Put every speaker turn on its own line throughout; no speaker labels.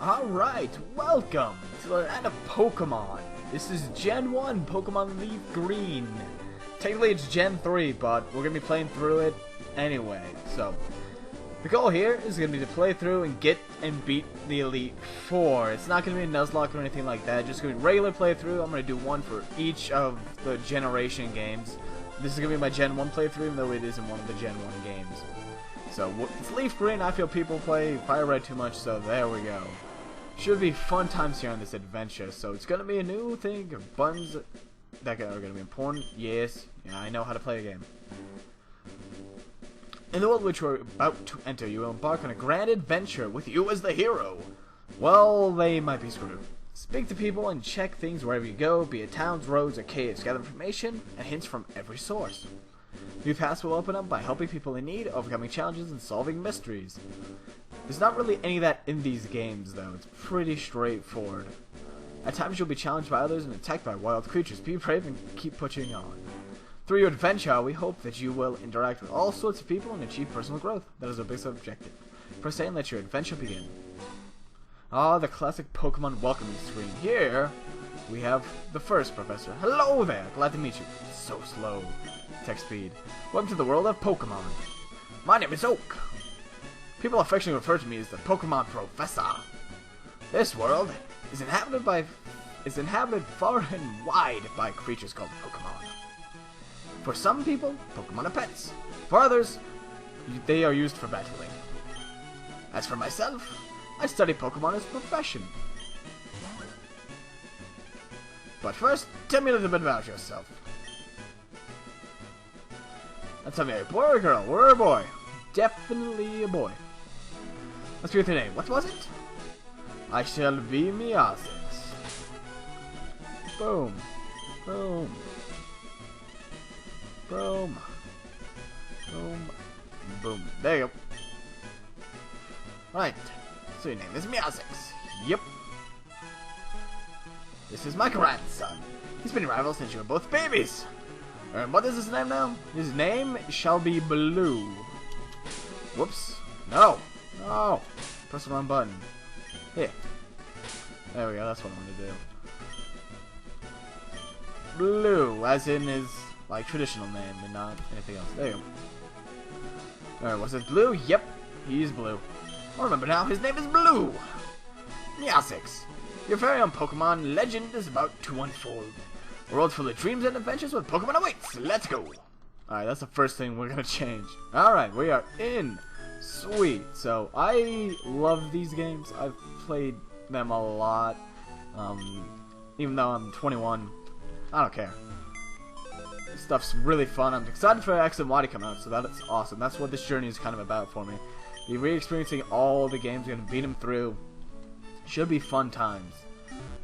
Alright, welcome to the land of Pokemon. This is Gen 1, Pokemon Leaf Green. Technically it's Gen 3, but we're going to be playing through it anyway. So, the goal here is going to be to play through and get and beat the Elite Four. It's not going to be a Nuzlocke or anything like that, just going to be regular playthrough. I'm going to do one for each of the generation games. This is going to be my Gen 1 playthrough, even though it isn't one of the Gen 1 games. So, it's Leaf Green. I feel people play Fire Red too much, so there we go. Should be fun times here on this adventure. So it's gonna be a new thing. Buttons that are gonna be important. Yes, yeah, I know how to play a game. In the world which we're about to enter, you will embark on a grand adventure with you as the hero. Well, they might be screwed. Speak to people and check things wherever you go, be it towns, roads, or caves. Gather information and hints from every source. New paths will open up by helping people in need, overcoming challenges, and solving mysteries. There's not really any of that in these games, though. It's pretty straightforward. At times you'll be challenged by others and attacked by wild creatures. Be brave and keep pushing on. Through your adventure, we hope that you will interact with all sorts of people and achieve personal growth. That is our biggest objective. Press A and let your adventure begin. Ah, the classic Pokemon welcoming screen. Here, we have the first professor. Hello there! Glad to meet you. It's so slow. Text speed. Welcome to the world of Pokemon. My name is Oak. People affectionately refer to me as the Pokemon Professor. This world is inhabited far and wide by creatures called Pokemon. For some people, Pokemon are pets. For others, they are used for battling. As for myself, I study Pokemon as a profession. But first, tell me a little bit about yourself. Let's tell me, a boy or a girl? We're a boy. Definitely a boy. Let's be with your name. What was it? I shall be H.A.X. Boom. Boom. Boom. Boom. Boom. There you go. Right. So your name is H.A.X. Yep. This is my grandson. He's been your rival since you were both babies. And what is his name now? His name shall be Blue. Whoops. No. No. Press the wrong button. Here. There we go. That's what I'm going to do. Blue, as in his, like, traditional name and not anything else. There you go. Alright, was it Blue? Yep. He's Blue. I remember now. His name is Blue. H.A.X. Your very own Pokemon legend is about to unfold. A world full of dreams and adventures with Pokemon awaits. Let's go. Alright, that's the first thing we're going to change. Alright, we are in. Sweet. So, I love these games. I've played them a lot. Even though I'm 21, I don't care. This stuff's really fun. I'm excited for X and Y to come out, so that's awesome. That's what this journey is kind of about for me. Be re-experiencing all the games. We're going to beat them through. Should be fun times.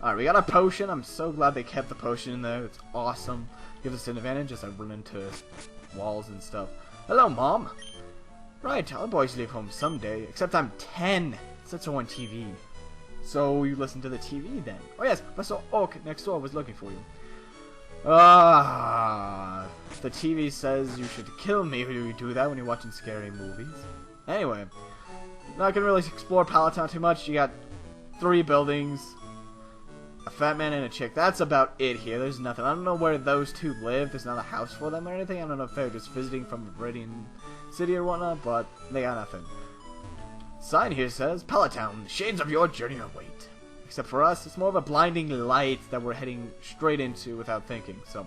Alright, we got a potion. I'm so glad they kept the potion in there. It's awesome. Gives us an advantage as I run into walls and stuff. Hello, Mom. Right, all boys leave home someday, except I'm 10. It's on TV. So you listen to the TV then. Oh yes, Professor Oak next door was looking for you. The TV says you should kill me when you do that when you're watching scary movies. Anyway, not gonna really explore Palatown too much. You got 3 buildings, a fat man and a chick. That's about it here. There's nothing. I don't know where those two live. There's not a house for them or anything. I don't know if they're just visiting from Meridian City or whatnot, but they got nothing. Sign here says, Palatown, the shades of your journey await. Except for us, it's more of a blinding light that we're heading straight into without thinking. So,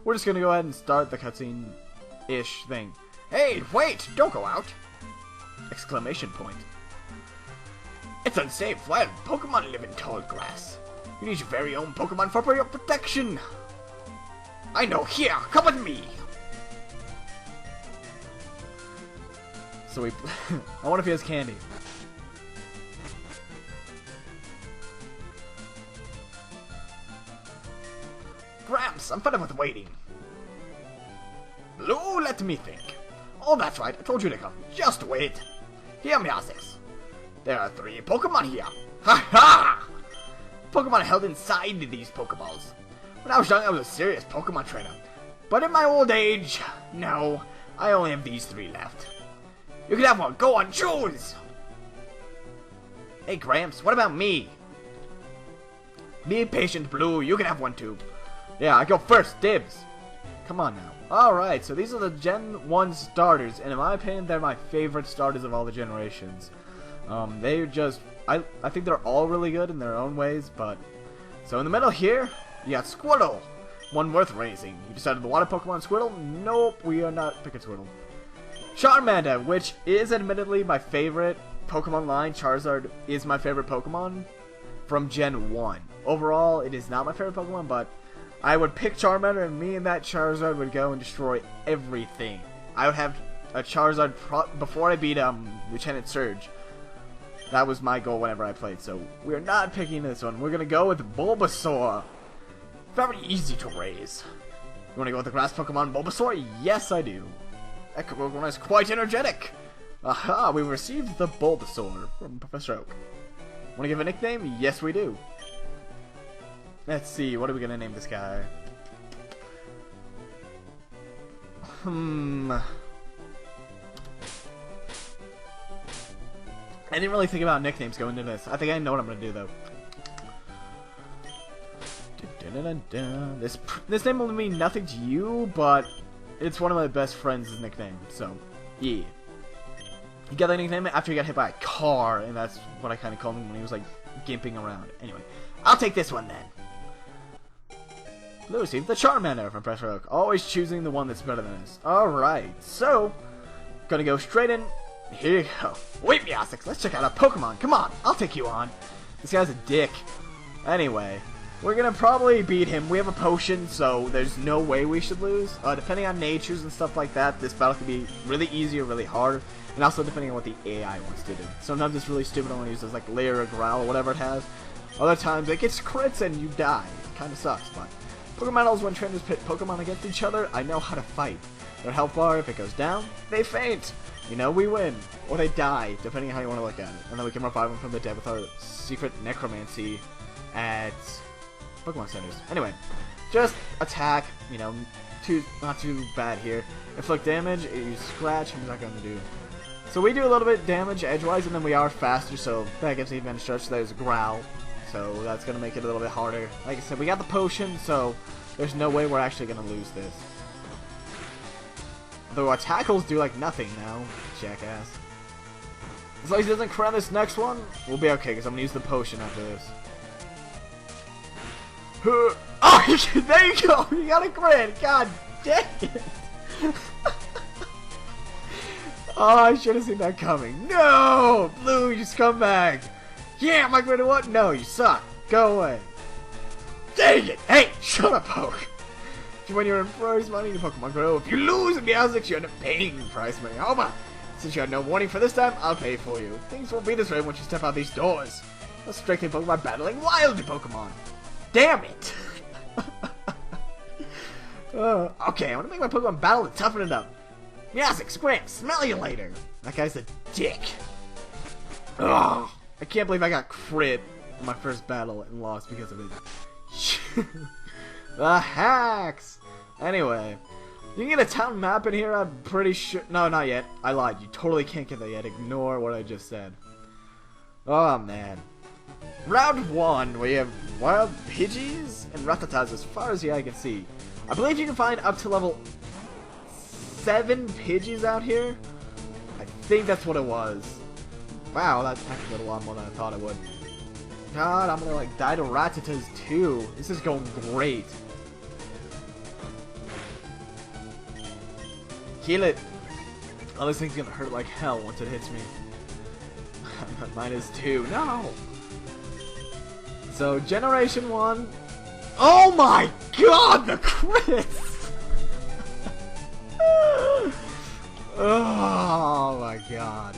we're just gonna go ahead and start the cutscene-ish thing. Hey, wait! Don't go out! Exclamation point. It's unsafe. Wild Pokemon live in tall grass. You need your very own Pokemon for your protection. I know. Here, come with me. So we... I wonder if he has candy. Gramps, I'm fed up with waiting. Blue, let me think. Oh, that's right. I told you to come. Just wait. Here, H.A.X. There are 3 Pokemon here. Ha ha! Pokemon held inside these Pokeballs. When I was young, I was a serious Pokemon trainer. But in my old age, no, I only have these 3 left. You can have one. Go on, choose! Hey, Gramps, what about me? Be patient, Blue. You can have one too. Yeah, I go first. Dibs. Come on now. Alright, so these are the Gen 1 starters, and in my opinion, they're my favorite starters of all the generations. They're just... I think they're all really good in their own ways, but... So in the middle here, you got Squirtle. One worth raising. You decided the water Pokemon Squirtle? Nope, we are not picking Squirtle. Charmander, which is admittedly my favorite Pokemon line. Charizard is my favorite Pokemon from Gen 1. Overall, it is not my favorite Pokemon, but I would pick Charmander, and me and that Charizard would go and destroy everything. I would have a Charizard before I beat Lieutenant Surge. That was my goal whenever I played, so we're not picking this one. We're gonna go with Bulbasaur. Very easy to raise. You wanna go with the grass Pokemon Bulbasaur? Yes, I do. That Pokemon is quite energetic. Aha, we received the Bulbasaur from Professor Oak. Wanna give a nickname? Yes, we do. Let's see, what are we gonna name this guy? I didn't really think about nicknames going into this. I think I know what I'm gonna do though. This name will mean nothing to you, but it's one of my best friends' nickname. So, yeah. He got that nickname after he got hit by a car, and that's what I kind of called him when he was like gimping around. Anyway, I'll take this one then. Lucy, the Charmander from Professor Oak. Always choosing the one that's better than us. Alright, so, gonna go straight in. Here you go. Wait, H.A.X, let's check out our Pokemon. Come on, I'll take you on. This guy's a dick. Anyway, we're gonna probably beat him. We have a potion, so there's no way we should lose. Depending on natures and stuff like that, this battle could be really easy or really hard. And also depending on what the AI wants to do. Sometimes it's really stupid when it uses like Lair or Growl or whatever it has. Other times it gets crits and you die. It kinda sucks, but Pokemon battles, when trainers pit Pokemon against each other, I know how to fight. Their health bar, if it goes down, they faint. You know, we win. Or they die, depending on how you want to look at it. And then we can revive them from the dead with our secret necromancy at Pokemon centers. Anyway, just attack, you know, not too bad here. Inflict damage, you scratch, I'm not going to do. So we do a little bit damage edgewise, and then we are faster, so that gives the advantage stretch. So there's a Growl, so that's going to make it a little bit harder. Like I said, we got the potion, so there's no way we're actually going to lose this. Though our tackles do like nothing now, jackass. As long as he doesn't crit on this next one, we'll be okay, because I'm going to use the potion after this. Oh, there you go! You got a crit! God dang it! Oh, I should have seen that coming. No! Blue, you scumbag! Yeah, am I going to what? No, you suck. Go away. Dang it! Hey, shut up, Poke! When you're in prize money in Pokemon Go, if you lose in the H.A.X, you end up paying prize money. How about? Since you had no warning for this time, I'll pay for you. Things won't be this way once you step out these doors. Let's strengthen Pokemon battling wild Pokemon. Damn it! Okay, I want to make my Pokemon battle and toughen it up. H.A.X, Gramps, smell you later. That guy's a dick. Ugh, I can't believe I got crit in my first battle and lost because of it. The H.A.X! Anyway, you can get a town map in here, I'm pretty sure. No, not yet. I lied. You totally can't get that yet. Ignore what I just said. Oh, man. Round 1, we have Wild Pidgeys and Rattatas as far as the eye can see. I believe you can find up to level 7 Pidgeys out here. I think that's what it was. Wow, that actually did a lot more than I thought it would. God, I'm gonna like die to Rattatas too. This is going great. Heal it. Oh, this thing's gonna hurt like hell once it hits me. Mine is 2. No! So, Generation 1. Oh my god, the crits! Oh my god.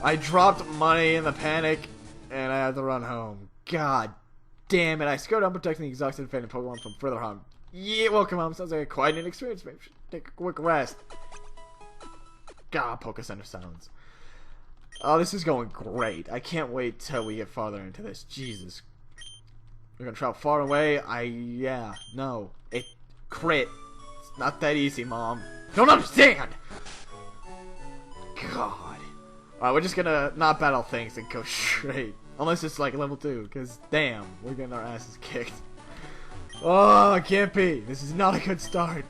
I dropped money in the panic, and I had to run home. God damn it, I scored unprotecting the exhausted defending Pokemon from further home. Yeah, welcome home. Sounds like quite an experience. Maybe we should take a quick rest. God, Poke Center sounds. Oh, this is going great. I can't wait till we get farther into this. Jesus. We're gonna travel far away. Yeah, no. It crit. It's not that easy, Mom. Don't understand! God. Alright, we're just gonna not battle things and go straight. Unless it's like level 2, because damn, we're getting our asses kicked. Oh, it can't be. This is not a good start.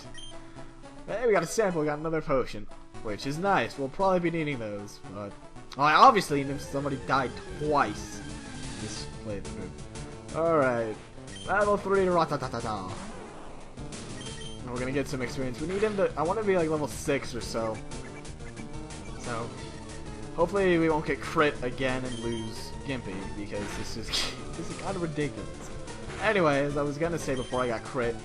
Hey, we got a sample, we got another potion. Which is nice. We'll probably be needing those. But well, I obviously need somebody died twice this playthrough. Alright. Level 3 Ratatatata. We're gonna get some experience. We need him to. I want to be like level 6 or so. So hopefully we won't get crit again and lose Gimpy, because this is kind of ridiculous. Anyway, as I was gonna say before I got crit,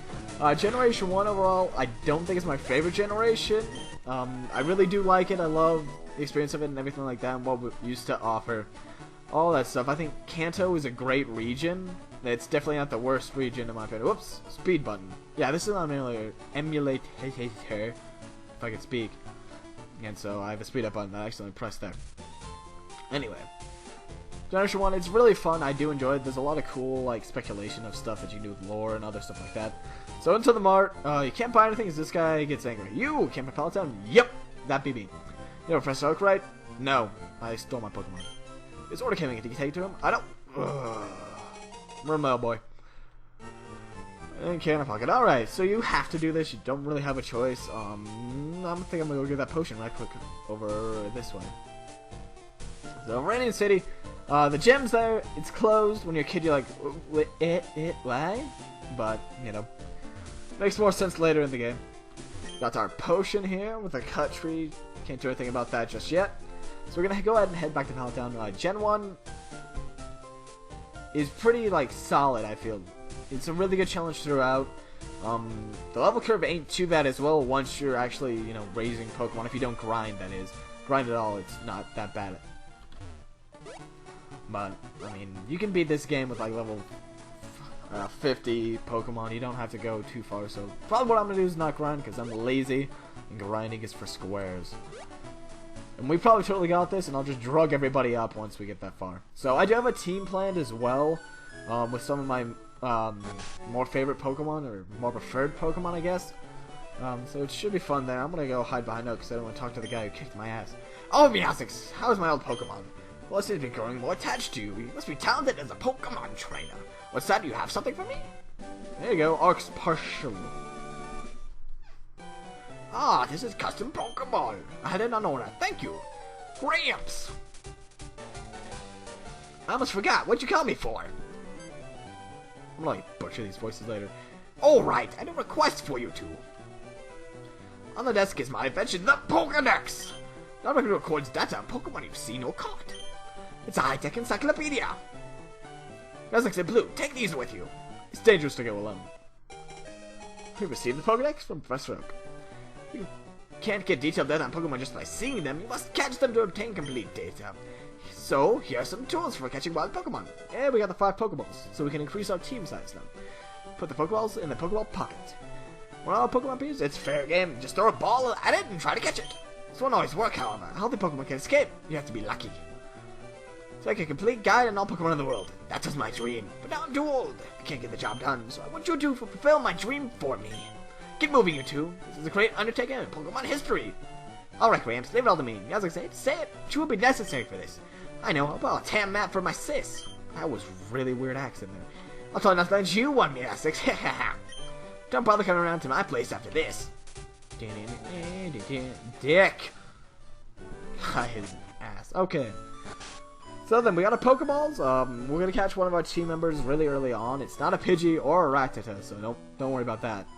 Generation 1 overall, I don't think it's my favorite generation. I really do like it. I love the experience of it and everything like that and what it used to offer. All that stuff. I think Kanto is a great region. It's definitely not the worst region in my opinion. Whoops, speed button. Yeah, this is an emulator, if I could speak. And so I have a speed up button that I accidentally pressed there. Anyway, Generation 1, it's really fun. I do enjoy it. There's a lot of cool like speculation of stuff that you can do with lore and other stuff like that. So into the mart. You can't buy anything as this guy gets angry. You can't buy Peloton? Yep, that be me. You know Professor Oak, right? No, I stole my Pokemon. This order came in. Did you take it to him? I don't. Mail boy. And cannon pocket. Alright, so you have to do this. You don't really have a choice. I think I'm gonna go get that potion right quick over this way. So, Radiant City. The gym's there. It's closed. When you're a kid, you're like, why? But, you know, makes more sense later in the game. Got our potion here with a cut tree. Can't do anything about that just yet. So we're gonna go ahead and head back to Palatown. Gen 1 is pretty, like, solid, I feel. It's a really good challenge throughout. The level curve ain't too bad as well once you're actually, you know, raising Pokemon. If you don't grind, that is. Grind at all, it's not that bad. But, I mean, you can beat this game with, like, level 50 Pokemon. You don't have to go too far. So, probably what I'm going to do is not grind because I'm lazy. And grinding is for squares. And we probably totally got this, and I'll just drug everybody up once we get that far. So, I do have a team planned as well. With some of my more favorite Pokemon, or more preferred Pokemon, I guess. So it should be fun there. I'm gonna go hide behind Oak because I don't want to talk to the guy who kicked my ass. Oh, H.A.X, how's my old Pokemon? Well, it seems to be growing more attached to you. You must be talented as a Pokemon trainer. What's that? Do you have something for me? There you go, Arc's partial. Ah, this is custom Pokemon. I did not know that. Thank you. Gramps. I almost forgot. What'd you call me for? I'm gonna like butcher these voices later. Alright, I have a request for you two. On the desk is my invention, the Pokédex! That records data on Pokemon you've seen or caught. It's a high-tech encyclopedia. Guys in blue, take these with you. It's dangerous to go alone. We received the Pokédex from Professor Oak. You can't get detailed data on Pokemon just by seeing them. You must catch them to obtain complete data. So, here are some tools for catching wild Pokemon. And we got the 5 Pokeballs, so we can increase our team size now. Put the Pokeballs in the Pokeball pocket. When all Pokemon appears, it's fair game. Just throw a ball at it and try to catch it. This won't always work, however. Healthy Pokemon can escape. You have to be lucky. It's like a complete guide on all Pokemon in the world. That was my dream. But now I'm too old. I can't get the job done, so I want you to fulfill my dream for me. Get moving, you two. This is a great undertaking in Pokemon history. Alright, Gramps, leave it all to me. As I say it. Which will be necessary for this. I know, I'll buy a tam map for my sis. That was really weird accent there. I'll tell enough that you won me, H.A.X. Don't bother coming around to my place after this. Dick. His ass. Okay. So then, we got a Pokeballs. We're gonna catch one of our team members really early on. It's not a Pidgey or a Rattata, so don't worry about that.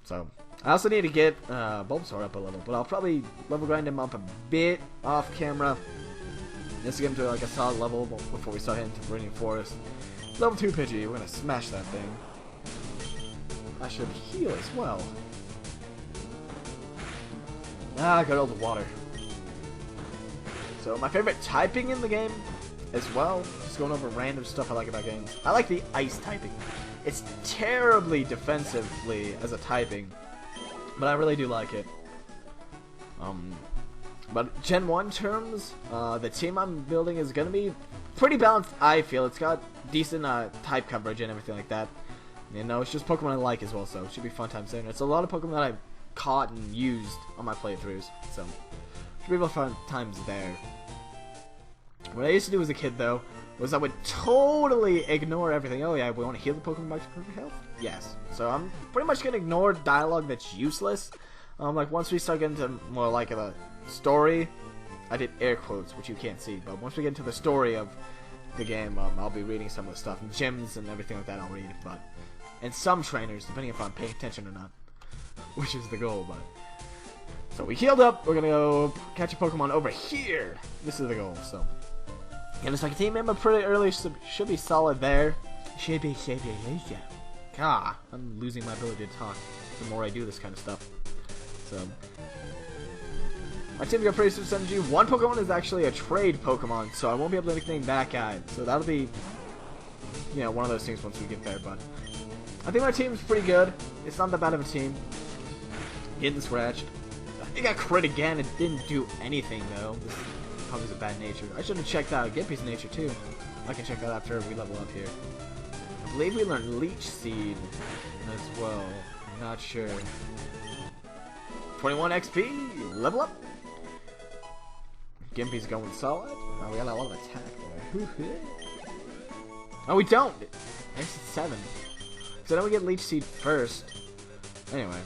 So, I also need to get Bulbasaur up a level, but I'll probably level grind him up a bit off camera. Just to get him to like a solid level before we start heading to Viridian Forest. Level 2 Pidgey, we're gonna smash that thing. I should heal as well. Ah, good old water. So my favorite typing in the game as well, just going over random stuff I like about games. I like the ice typing. It's terribly defensively as a typing, but I really do like it. But Gen 1 terms, the team I'm building is going to be pretty balanced, I feel. It's got decent type coverage and everything like that. You know, it's just Pokemon I like as well, so it should be fun times there. And it's a lot of Pokemon that I've caught and used on my playthroughs, so it should be fun times there. What I used to do as a kid, though, was I would totally ignore everything. Oh yeah, we want to heal the Pokemon back to perfect health? Yes. So I'm pretty much going to ignore dialogue that's useless. Like, once we start getting to more like a story, I did air quotes, which you can't see, but once we get into the story of the game, I'll be reading some of the stuff, and gyms and everything like that I'll read, but, and some trainers, depending if I'm paying attention or not, which is the goal, but, so we healed up, we're gonna go catch a Pokemon over here, this is the goal, so, and it's like a team member pretty early, should be solid there, God, I'm losing my ability to talk the more I do this kind of stuff, so, my team got pretty good energy. One Pokemon is actually a trade Pokemon, so I won't be able to nickname that guy. So that'll be, you know, one of those things once we get there. But I think my team's pretty good. It's not that bad of a team. Getting scratched. I think I crit again. It didn't do anything though. This probably is a bad nature. I should have checked out Gimpy's nature too. I can check that after we level up here. I believe we learned Leech Seed as well. I'm not sure. 21 XP. Level up. Gimpy's going solid. Oh, we got a lot of attack there. Oh, we don't! It's 7. So then we get Leech Seed first. Anyway.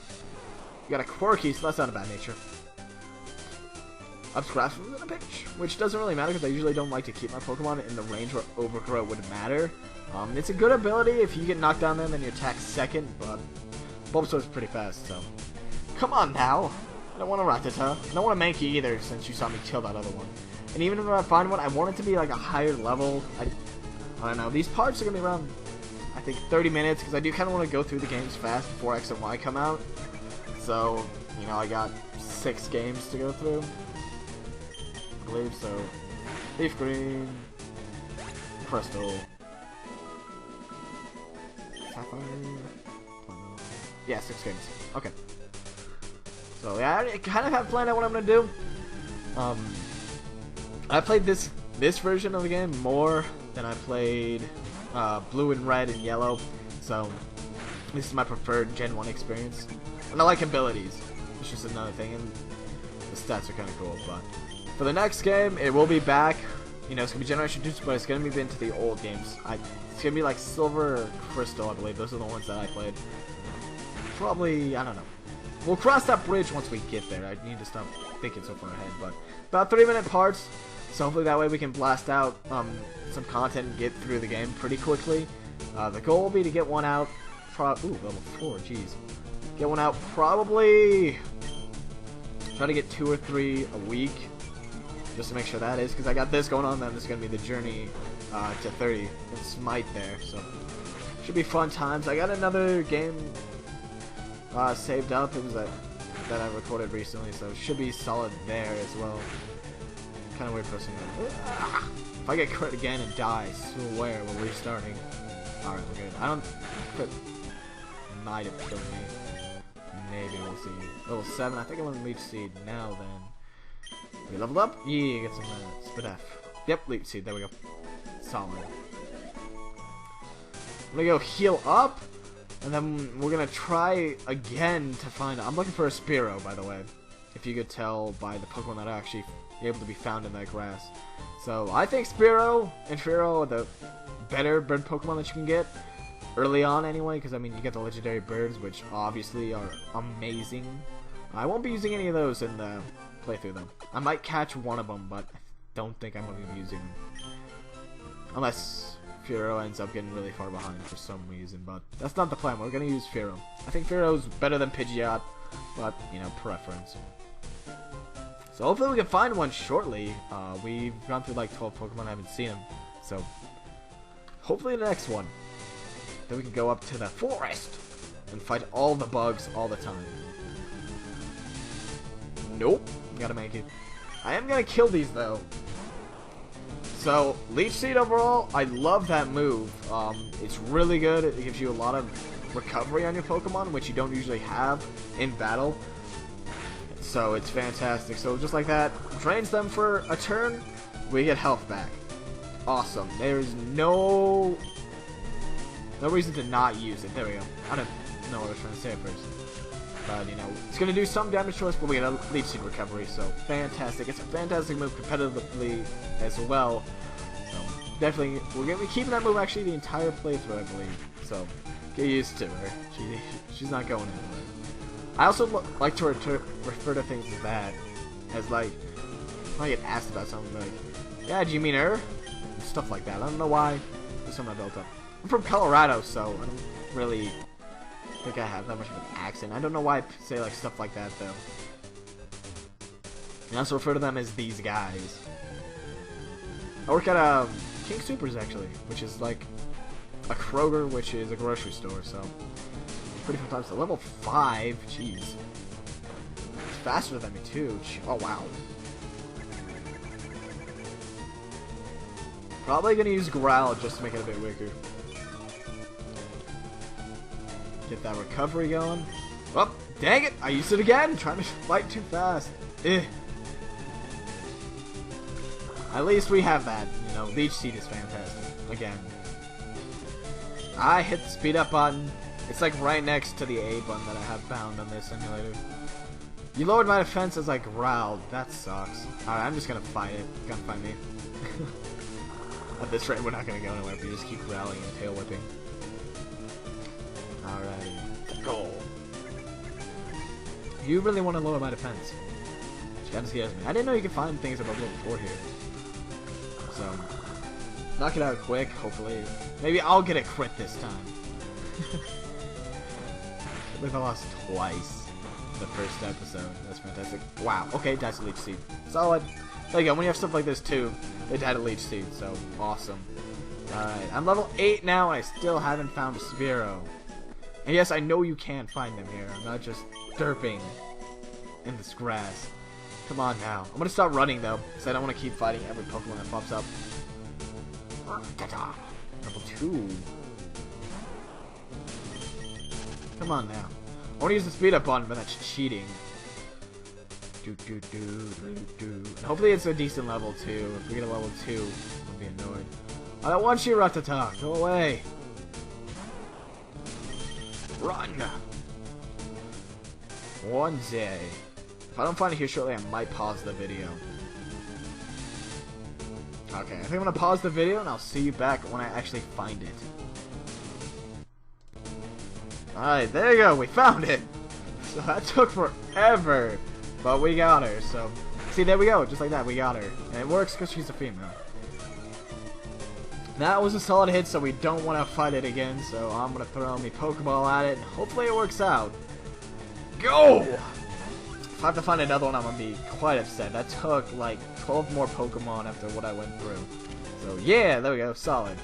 We got a Quirky, so that's not a bad nature. Up scratch within a pinch, which doesn't really matter because I usually don't like to keep my Pokemon in the range where Overgrow would matter. It's a good ability if you get knocked down there and then you attack second, but Bulbasaur's pretty fast, so. Come on now! I don't want a Rattata. I don't want a Mankey either, since you saw me kill that other one. And even if I find one, I want it to be like a higher level. I don't know. These parts are going to be around, I think, 30 minutes, because I do kind of want to go through the games fast before X and Y come out. So, you know, I got 6 games to go through. I believe so. Leaf Green. Crystal. Sapphire. Yeah, 6 games. Okay. So yeah, I kind of have planned out what I'm gonna do. I played this version of the game more than I played Blue and Red and Yellow. So this is my preferred Gen 1 experience. And I like abilities. It's just another thing, and the stats are kind of cool. But for the next game, it will be back. You know, it's gonna be Generation 2, but it's gonna be into the old games. It's gonna be like Silver or Crystal, I believe. Those are the ones that I played. Probably, I don't know. We'll cross that bridge once we get there. I need to stop thinking so far ahead, but about 3-minute parts, so hopefully that way we can blast out some content and get through the game pretty quickly. The goal will be to get one out, ooh, level 4, jeez. Get one out probably, try to get 2 or 3 a week, just to make sure that is, because I got this going on, then it's going to be the journey to 30 and Smite there, so should be fun times. I got another game saved up. It was that I recorded recently, so it should be solid there as well. Kind of weird pressing that. If I get crit again and die, swear we're restarting. Alright, we're good. I don't... Crit might have killed me. Maybe we'll see. Level 7. I think I'm gonna Leech Seed now then. We leveled up? Yeah, get some Spadef. Yep, Leech Seed. There we go. Solid. I'm gonna go heal up. And then we're gonna try again to find. I'm looking for a Spearow, by the way. If you could tell by the Pokemon that are actually able to be found in that grass. So I think Spearow and Fearow are the better bird Pokemon that you can get early on, anyway. Because I mean, you get the legendary birds, which obviously are amazing. I won't be using any of those in the playthrough, though. I might catch one of them, but I don't think I'm gonna be using them unless Fearow ends up getting really far behind for some reason, but that's not the plan. We're gonna use Fearow. I think Fearow's better than Pidgeot, but, you know, preference. So hopefully we can find one shortly. We've gone through like 12 Pokemon, I haven't seen them. So hopefully the next one. Then we can go up to the forest and fight all the bugs all the time. Nope. Gotta make it. I am gonna kill these though. So, Leech Seed overall, I love that move. It's really good. It gives you a lot of recovery on your Pokemon, which you don't usually have in battle. So, it's fantastic. So, just like that, drains them for a turn, we get health back. Awesome. There's no reason to not use it. There we go. I don't know what I was trying to say at first. But, you know, it's going to do some damage to us, but we get a leech seed recovery, so fantastic. It's a fantastic move competitively as well. So, definitely, we're going to be keeping that move actually the entire playthrough, I believe. So, get used to her. She's not going anywhere. I also like to refer to things as that, as like, when I get asked about something, like, yeah, do you mean her? Stuff like that. I don't know why. There's something I built up. I'm from Colorado, so I don't really think I have that much of an accent. I don't know why I say like stuff like that though. And I also refer to them as these guys. I work at King Supers actually, which is like a Kroger, which is a grocery store. So pretty fun times. So level 5, jeez, it's faster than me too. Oh wow. Probably gonna use Growl just to make it a bit weaker. Get that recovery going. Oh, dang it! I used it again! Trying to fight too fast. At least we have that. You know, Leech Seed is fantastic. Again. I hit the speed up button. It's like right next to the A button that I have bound on this simulator. You lowered my defense as I growled. That sucks. Alright, I'm just gonna fight it. Gonna fight me. At this rate, we're not gonna go anywhere if we just keep growling and tail whipping. Alrighty. Go. You really want to lower my defense. Which kind of scares me. I didn't know you could find things above level 4 here. So, knock it out quick, hopefully. Maybe I'll get a crit this time. I believe I lost twice the first episode. That's fantastic. Wow. Okay, dice a leech seed. Solid. There you go. When you have stuff like this too, they died a leech seed. So awesome. Alright, I'm level 8 now, and I still haven't found a Sphero. And yes, I know you can find them here. I'm not just derping in this grass. Come on now. I'm gonna stop running though, because I don't want to keep fighting every Pokemon that pops up. Level 2. Come on now. I want to use the speed up button, but that's cheating. And hopefully it's a decent level 2. If we get a level 2, I'll be annoyed. I don't want you, Ratata. Go away. Run. One day. If I don't find it here shortly, I might pause the video. Okay, I think I'm gonna pause the video and I'll see you back when I actually find it. Alright, there you go, we found it! So that took forever, but we got her, so... See, there we go, just like that, we got her. And it works because she's a female. That was a solid hit, so we don't want to fight it again, so I'm gonna throw me Pokeball at it, and hopefully it works out. Go! If I have to find another one, I'm gonna be quite upset. That took like 12 more Pokemon after what I went through. So yeah, there we go, solid.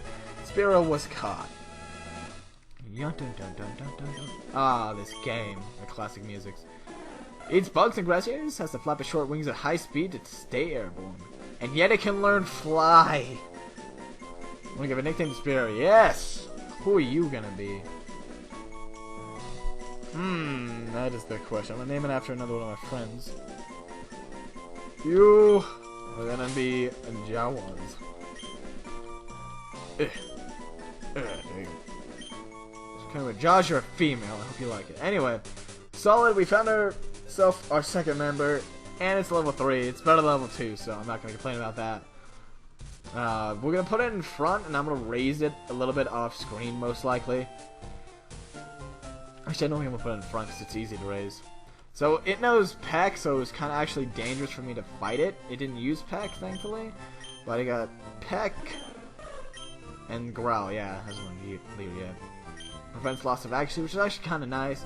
Spearow was caught. Ah, this game, the classic music. Eats bugs and grass areas, has to flap its short wings at high speed to stay airborne. And yet it can learn fly. I'm gonna give a nickname to Spearow. Yes! Who are you gonna be? That is the question. I'm gonna name it after another one of my friends. You are gonna be Jawas. There you go. Kind of a Jaws, you're a female. I hope you like it. Anyway, solid. We found our second member, and it's level 3. It's better than level 2, so I'm not gonna complain about that. We're gonna put it in front, and I'm gonna raise it a little bit off screen, most likely. Actually, I don't think I'm gonna put it in front because it's easy to raise. So it knows Peck, so it was kind of actually dangerous for me to fight it. It didn't use Peck, thankfully, but I got Peck and Growl. Yeah, hasn't leave yet. Prevents loss of accuracy, which is actually kind of nice.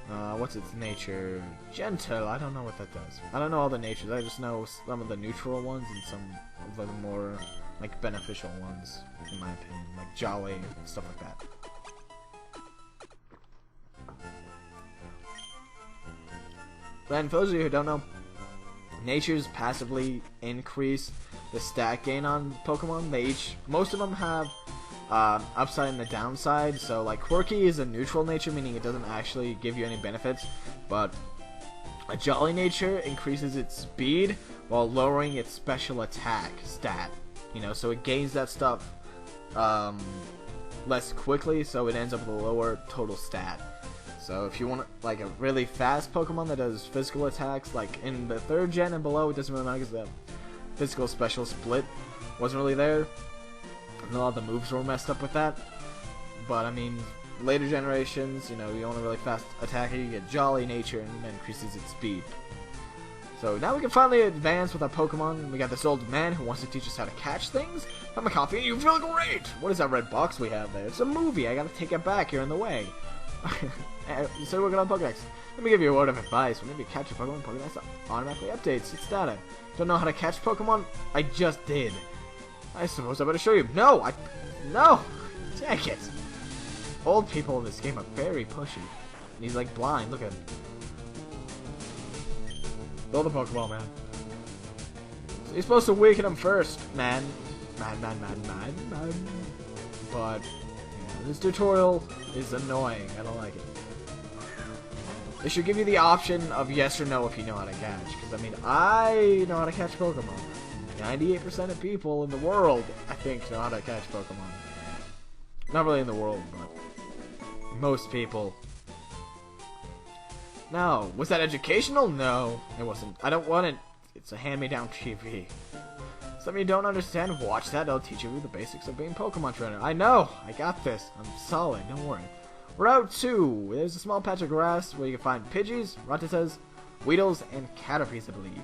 What's its nature? Gentle. I don't know what that does. I don't know all the natures. I just know some of the neutral ones and some of the more like beneficial ones, in my opinion, like Jolly and stuff like that. Then, for those of you who don't know, natures passively increase the stat gain on Pokemon. Most of them have upside and the downside. So, like, Quirky is a neutral nature, meaning it doesn't actually give you any benefits. But a Jolly nature increases its speed while lowering its special attack stat. You know, so it gains that stuff less quickly, so it ends up with a lower total stat. So if you want like a really fast Pokemon that does physical attacks, like in the 3rd gen and below, it doesn't really matter because the physical special split wasn't really there. And a lot of the moves were messed up with that. But I mean, later generations, you know, you want a really fast attacker, you get Jolly Nature and that increases its speed. So now we can finally advance with our Pokemon. We got this old man who wants to teach us how to catch things. Have a coffee and you feel great! What is that red box we have there? It's a movie, I gotta take it back, you're in the way. You started working on Pokédex. Let me give you a word of advice. Whenever you catch a Pokemon, Pokédex automatically updates its data. Don't know how to catch Pokemon? I just did. I suppose I better show you. No! No! Take it! Old people in this game are very pushy. And he's like blind, look at him. Throw the Pokeball, man. So you're supposed to weaken him first, man. Man. But, yeah, this tutorial is annoying. I don't like it. They should give you the option of yes or no if you know how to catch. Because, I mean, I know how to catch Pokemon. 98% of people in the world, I think, know how to catch Pokemon. Not really in the world, but most people. No. Was that educational? No, it wasn't. I don't want it. It's a hand-me-down TV. Something you don't understand? Watch that. I'll teach you the basics of being Pokemon trainer. I know. I got this. I'm solid. Don't worry. Route 2. There's a small patch of grass where you can find Pidgeys, Rattatas, Weedles, and Caterpies, I believe.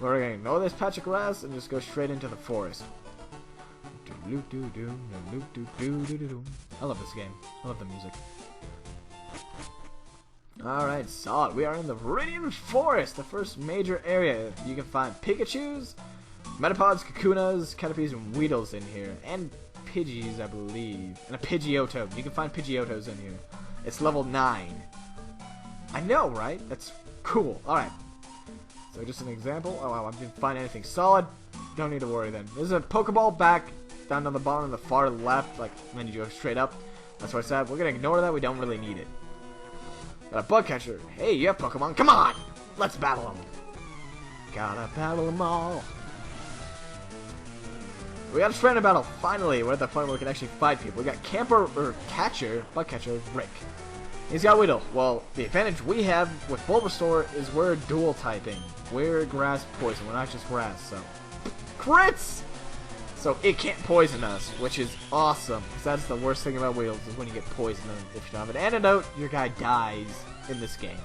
We're going to ignore this patch of grass and just go straight into the forest. I love this game. I love the music. Alright, solid. We are in the Viridian Forest, the first major area. You can find Pikachus, Metapods, Kakunas, Caterpies, and Weedles in here. And Pidgeys, I believe. And a Pidgeotto. You can find Pidgeottos in here. It's level 9. I know, right? That's cool. Alright. So just an example. Oh, wow, I didn't find anything solid. Don't need to worry then. There's a Pokeball back down on the bottom of the far left. Like, and then you go straight up. That's what I said. We're going to ignore that. We don't really need it. Got a bug catcher. Hey, you have Pokemon. Come on! Let's battle them. Gotta battle them all. We got a friend battle. Finally, we're at the point where we can actually fight people. We got bug catcher, Rick. He's got Weedle. Well, the advantage we have with Bulbasaur is we're dual typing. We're grass poison. We're not just grass, so. Critz! So it can't poison us, which is awesome. Because that's the worst thing about Weedles is when you get poisoned. If you don't have an antidote, your guy dies in this game.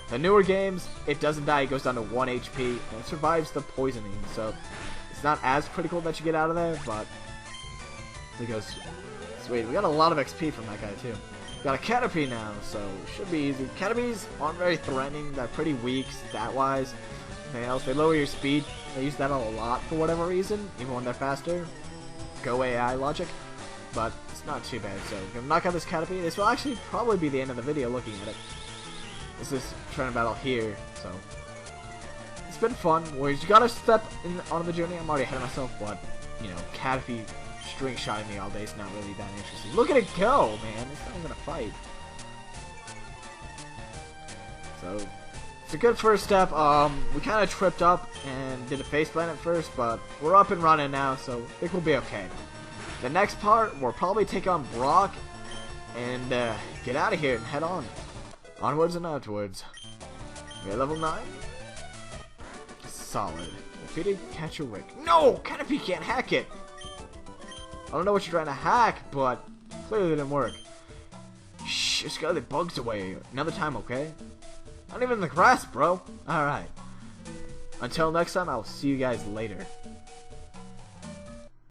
The newer games, it doesn't die. It goes down to 1 HP, and it survives the poisoning. So it's not as critical that you get out of there, but it goes sweet. We got a lot of XP from that guy, too. Got a Caterpie now, so it should be easy. Caterpies aren't very threatening. They're pretty weak, stat-wise. Anything else, they lower your speed. They use that a lot for whatever reason, even when they're faster. Go AI logic. But it's not too bad, so we're gonna knock out this Caterpie. This will actually probably be the end of the video looking at it. This is trying to battle here, so. It's been fun. We gotta step on the journey. I'm already ahead of myself, but, you know, Caterpie string shotting me all day is not really that interesting. Look at it go, man. It's not even gonna fight. So. It's a good first step. We kind of tripped up and did a faceplant at first, but we're up and running now, so I think we'll be okay. The next part, we'll probably take on Brock and get out of here and head on. Onwards and outwards. We're level 9. Solid. Defeated Catcher Rick. No! Caterpie can't hack it! I don't know what you're trying to hack, but clearly it didn't work. Shh, just got the bugs away. Another time, okay? Not even in the grass, bro. Alright. Until next time, I'll see you guys later.